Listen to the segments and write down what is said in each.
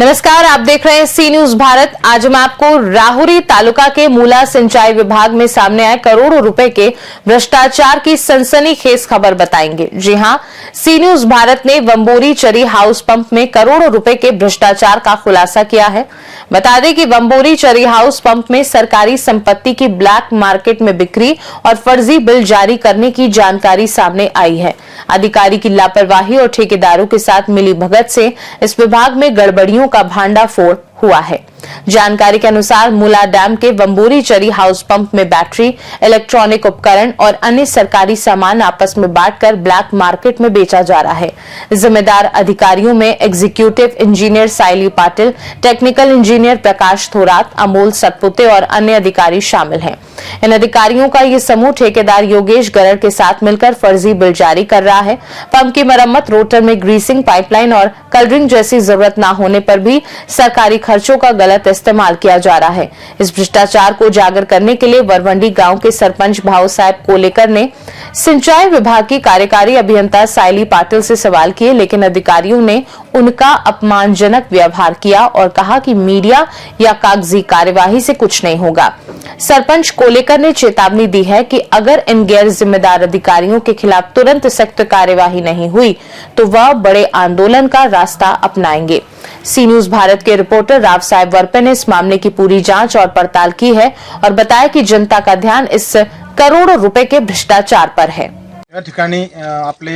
नमस्कार, आप देख रहे हैं सी न्यूज भारत। आज मैं आपको राहुरी तालुका के मूला सिंचाई विभाग में सामने आए करोड़ों रुपए के भ्रष्टाचार की सनसनीखेज खबर बताएंगे। जी हां, सी न्यूज भारत ने वंबोरी चरी हाउस पंप में करोड़ों रुपए के भ्रष्टाचार का खुलासा किया है। बता दें कि वंबोरी चरी हाउस पंप में सरकारी संपत्ति की ब्लैक मार्केट में बिक्री और फर्जी बिल जारी करने की जानकारी सामने आई है। अधिकारी की लापरवाही और ठेकेदारों के साथ मिलीभगत से इस विभाग में गड़बड़ियों का भांडाफोड़ हुआ है। जानकारी के अनुसार मूला डैम के वंबोरी चरी हाउस पंप में बैटरी, इलेक्ट्रॉनिक उपकरण और अन्य सरकारी सामान आपस में बांटकर ब्लैक मार्केट में बेचा जा रहा है। जिम्मेदार अधिकारियों में एग्जीक्यूटिव इंजीनियर साइली पाटिल, टेक्निकल इंजीनियर प्रकाश थोरात, अमोल सतपुते और अन्य अधिकारी शामिल हैं। इन अधिकारियों का ये समूह ठेकेदार योगेश गरड़ के साथ मिलकर फर्जी बिल जारी कर रहा है। पंप की मरम्मत, रोटर में ग्रीसिंग, पाइपलाइन और कलरिंग जैसी जरूरत न होने पर भी सरकारी खर्चों का गलत इस्तेमाल किया जा रहा है। इस भ्रष्टाचार को उजागर करने के लिए वरवंडी गांव के सरपंच भाव साहब कोलेकर ने सिंचाई विभाग की कार्यकारी अभियंता साइली पाटिल से सवाल किए, लेकिन अधिकारियों ने उनका अपमानजनक व्यवहार किया और कहा कि मीडिया या कागजी कार्यवाही से कुछ नहीं होगा। सरपंच कोलेकर ने चेतावनी दी है कि अगर इन गैर जिम्मेदार अधिकारियों के खिलाफ तुरंत सख्त कार्यवाही नहीं हुई तो वह बड़े आंदोलन का रास्ता अपनाएंगे। सी न्यूज भारत के रिपोर्टर राव साहेब वरपे ने इस मामले की पूरी जांच और पड़ताल की है और बताया कि जनता का ध्यान इस करोड़ों रुपए के भ्रष्टाचार पर है। या ठिकाणी आपले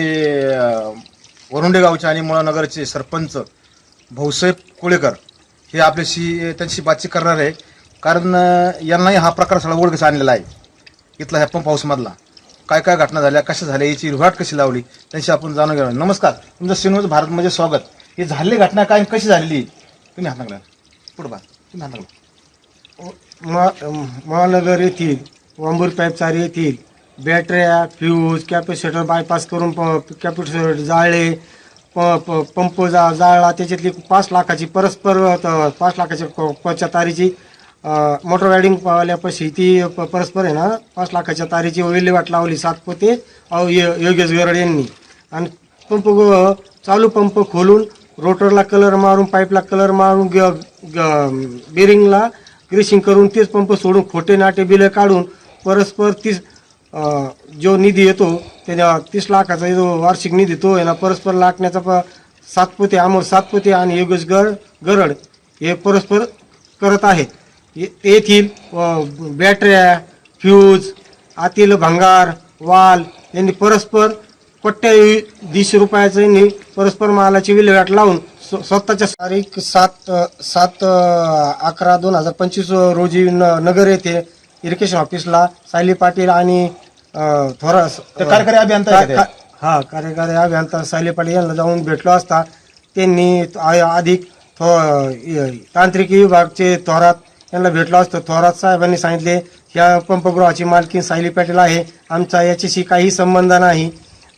वरुंडे गावचे आणि मुळा नगरचे सरपंच भाऊसाहेब कोळेकर हे आपल्याशी त्यांची बातचीत करणार आहे, कारण यांनाही हा प्रकार सगळा उघडकीस आणलेला आहे। इथला ह्या पंप हाऊस मधला काय काय घटना झाल्या, कशा झाल्या, याची विल्हेवाट कशी लावली, त्यांची आपण जाणून घेणार। नमस्कार, तुमचं सी न्यूज भारत मध्ये स्वागत। ही झालेली घटना काय कशी झालेली, तुम्ही हात लागला पुढे बा, तुम्ही हात लागला। महानगर येथील वांबूर पाईप चारी येथील बॅटऱ्या, फ्यूज, कॅपॅसिटर बायपास करून कॅपॅसिटर जाळले, पंप जाळला, त्याच्यातली 5 लाखाची परस्पर 5 लाखाच्या तारीची मोटर रायडिंग वाल्यापाशी ती परस्पर आहे ना 5 लाखाच्या तारीची विल्हेवाट लावली सातपुते योगेश गरड यांनी। आणि पंप चालू पंप खोलून रोटरला कलर मारून, पाईपला कलर मारून, बेरिंगला ग्रीसिंग करून तेच पंप सोडून खोटे नाटे बिलं काढून परस्पर 30 जो निधी येतो त्याच्या 30 लाखाचा जो वार्षिक निधी तो आहे ना परस्पर लाटण्याचा सातपुते, अमोल सातपुते आणि योगेश गरड हे परस्पर करत आहेत। येथील बॅटऱ्या, फ्यूज, आतील भंगार, वाल यांनी परस्पर कोट्याधीश रुपयाचं परस्पर मालाची विल्हेवाट लावून स्वतःच्या तारीख 7/11/2025 रोजी नगर येथे इरिगेशन ऑफिसला सायली पाटील आणि कार्यकारी अभियंता कार्यकारी अभियंता सायली पाटील यांना जाऊन भेटलो असता त्यांनी अधिक तांत्रिक विभागचे थोरात यांना भेटलो असतो। थोरात साहेबांनी सांगितले या पंपगृहाची मालकीन सायली पाटील आहे, आमचा याच्याशी काही संबंध नाही।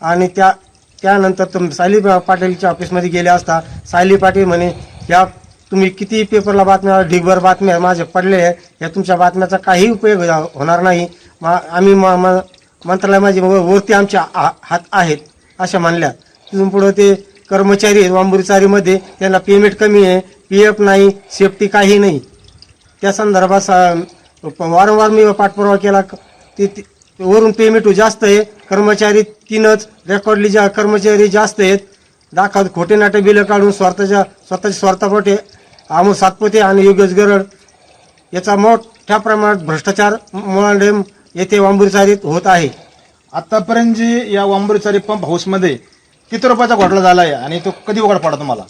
आणि त्यानंतर सायली पाटीलच्या ऑफिसमध्ये गेले असता सायली पाटील म्हणे या तुम्ही किती पेपरला बातम्या, ढिगभर बातम्या माझ्या पडले आहे, या तुमच्या बातम्याचा काही उपयोग होणार नाही, आम्ही मंत्रालयामध्ये वरती आमच्या हात आहेत अशा म्हणल्या। तिथून पुढे ते कर्मचारी आहेत वांबोरी चारीमध्ये, त्यांना पेमेंट कमी आहे, PF नाही, सेफ्टी काही नाही। त्या संदर्भात वारंवार मी पाठपुरावा केला, वरून पेमेंट जास्त आहे, कर्मचारी 3च, रेकॉर्डली कर्मचारी जास्त आहेत, दाखवत खोटे नाटे बिलं काढून स्वतःच्या स्वार्थापोटे अमोल सातपुते आणि योगेश गरड याचा मोठ्या प्रमाणात भ्रष्टाचार मुळांडेम येथे वांबोरी चारीत होत आहे। आतापर्यंत जी या वांबोरी चारी पंप हाऊस मध्ये किती रुपयाचा घोटाळा झाला आहे आणि तो कधी उघड पडा तुम्हाला?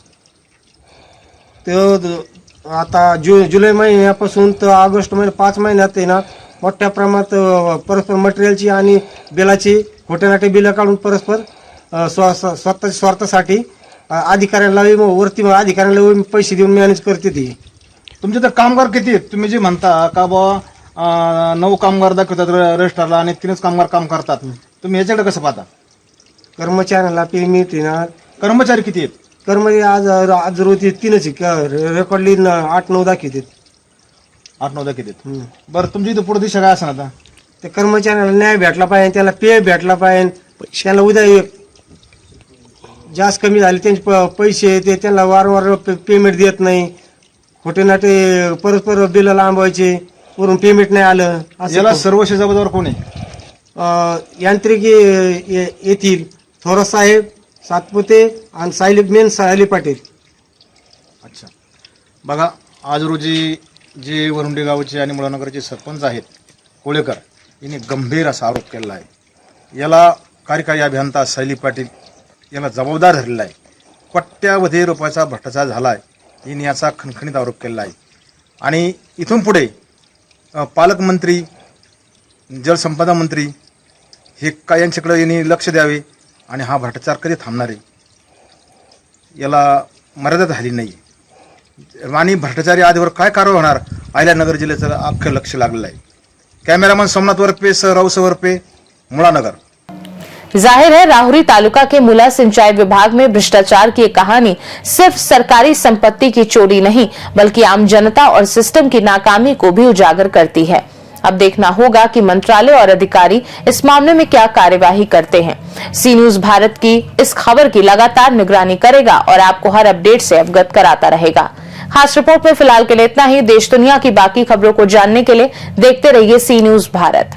तो आता जुलै महिन्यापासून तर ऑगस्ट महिन्यात 5 महिन्यात आहे ना मोठ्या प्रमाणात परस्पर मटेरियलची आणि बिलाची खोटे नाटे बिलं काढून परस्पर स्वतःच्या स्वार्थासाठी अधिकाऱ्यांना वरती अधिकाऱ्यांना पैसे देऊन मॅनेज करते ती। तुमचे तर कामगार किती आहेत? तुम्ही जे म्हणता का बाबा 9 कामगार दाखवतात रजिस्टरला आणि 3च कामगार काम करतात, तुम्ही याच्याकडे कसं पाहता? कर्मचाऱ्यांना पेमेंट ना, कर्मचारी किती आहेत? कर्मचारी आज रोजी 3च रेकॉर्डली 8-9 दाखवतात, 8-9 दाखवतात। बरं, तुमची इथं पुढे दिशा काय असणार आता? त्या कर्मचाऱ्याला न्याय भेटला पाहिजे, त्याला पे भेटला पाहिजे, त्यांना उद्या जास्त कमी झाले त्यांचे पैसे ते त्यांना वारंवार पेमेंट देत नाही, खोटे नाटे परस्पर बिल लांबवायचे, वरून पेमेंट नाही आलं. असं याला सर्वस्वी जबाबदार कोण आहे? यांत्रिकी येथील थोरात साहेब, सातपुते आणि मेन सायली पाटील. अच्छा, बघा आज रोजी जे वरुंडे गावचे आणि मुळानगरचे सरपंच आहेत कोळेकर यांनी गंभीर असा आरोप केलेला आहे. याला कार्यकारी अभियंता सायली पाटील याला जबाबदार धरलेला आहे. कोट्यावधी रुपयाचा भ्रष्टाचार झाला आहे, यांनी याचा खणखणीत आरोप केलेला आहे. आणि इथून पुढे पालकमंत्री, जलसंपदा मंत्री हे का यांच्याकडे यांनी लक्ष द्यावे आणि हा भ्रष्टाचार कधी थांबणार आहे, याला मर्यादा झाली नाही. आणि भ्रष्टाचारी आधीवर काय कारवाई होणार, अहिल्यानगर जिल्ह्याचं अख्खं लक्ष लागलेलं आहे. कॅमेरामन सोमनाथ वरपे सह रावस वरपे, मुळानगर. जाहिर है राहुरी तालुका के मुला सिंचाई विभाग में भ्रष्टाचार की ये कहानी सिर्फ सरकारी संपत्ति की चोरी नहीं बल्कि आम जनता और सिस्टम की नाकामी को भी उजागर करती है. अब देखना होगा कि मंत्रालय और अधिकारी इस मामले में क्या कार्यवाही करते हैं. सी न्यूज भारत की इस खबर की लगातार निगरानी करेगा और आपको हर अपडेट से अवगत कराता रहेगा. खास रिपोर्ट में फिलहाल के लिए इतना ही. देश दुनिया की बाकी खबरों को जानने के लिए देखते रहिए सी न्यूज भारत.